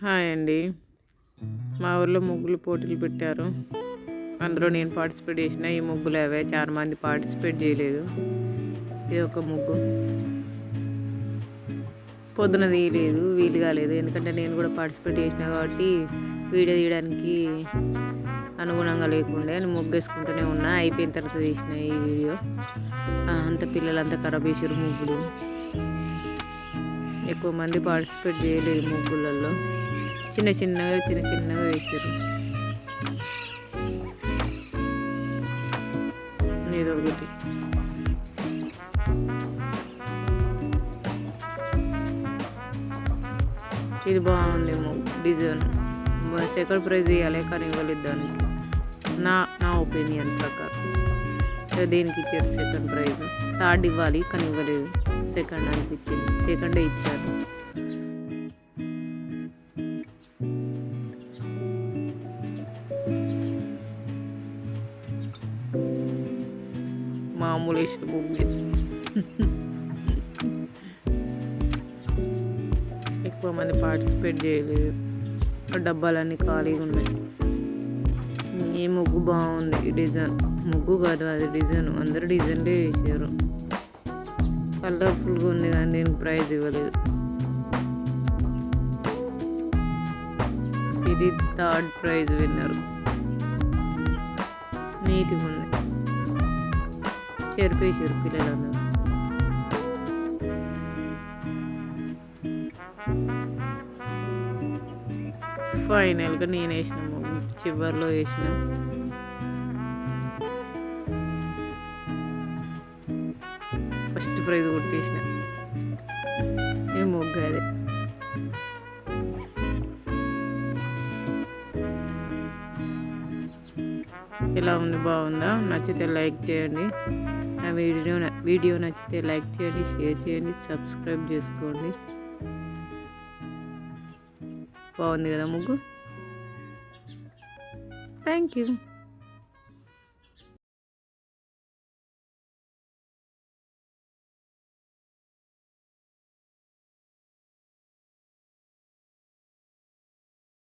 Hi అండి. మా ఊర్లో ముగ్గులు పోటీలు పెట్టారు. అందులో నేను పార్టిసిపేట్ చేసిన. ఈ ముగ్గులు అవే, చాలా మంది పార్టిసిపేట్ చేయలేదు. ఇది ఒక ముగ్గు పొద్దున తీయలేదు, వీలు కాలేదు. ఎందుకంటే నేను కూడా పార్టిసిపేట్ చేసిన కాబట్టి వీడియో తీయడానికి అనుగుణంగా లేకుండే నేను ముగ్గు వేసుకుంటూనే ఉన్నా. అయిపోయిన తర్వాత తీసిన ఈ వీడియో. అంత పిల్లలంతా ఖరాబ్ చేసారు ముగ్గులు. ఎక్కువ మంది పార్టిసిపేట్ చేయలేదు ముగ్గులలో. చిన్న చిన్నగా వేసారు. ఇదొకటి. ఇది బాగుంది డిజైన్. సెకండ్ ప్రైజ్ ఇవ్వాలి కానీ ఇవ్వలేదు దానికి. నా ఒపీనియన్ ప్రకారం దీనికి ఇచ్చారు సెకండ్ ప్రైజ్. థర్డ్ ఇవ్వాలి కానీ ఇవ్వలేదు. సెకండ్ అనిపించింది. సెకండే ఇచ్చారు. మామూలు వేసిన ముగ్గు. ఎక్కువ మంది పార్టిసిపేట్ చేయలేదు. డబ్బాలన్నీ ఖాళీగా ఉన్నాయి. ఈ ముగ్గు బాగుంది. ఈ డిజైన్ ముగ్గు కాదు, అది డిజైన్. అందరూ డిజైన్లే వేసారు. కలర్ఫుల్గా ఉంది కానీ దీనికి ప్రైజ్ ఇవ్వలేదు. ఇది థర్డ్ ప్రైజ్ విన్నరు. నీట్గా ఉంది. చెరిపేసారు పిల్లలందరూ. ఫైనల్గా నేను వేసిన ముగ్గు చివరిలో వేసిన. ఫస్ట్ ప్రైజ్ కొట్టేసిన. ఈ ముగ్గు అదే. ఎలా ఉంది? బాగుందా? నచ్చితే లైక్ చేయండి. నా వీడియో నచ్చితే లైక్ చేయండి, షేర్ చేయండి, సబ్స్క్రైబ్ చేసుకోండి. బాగుంది కదా ముగ్గు? Thank you.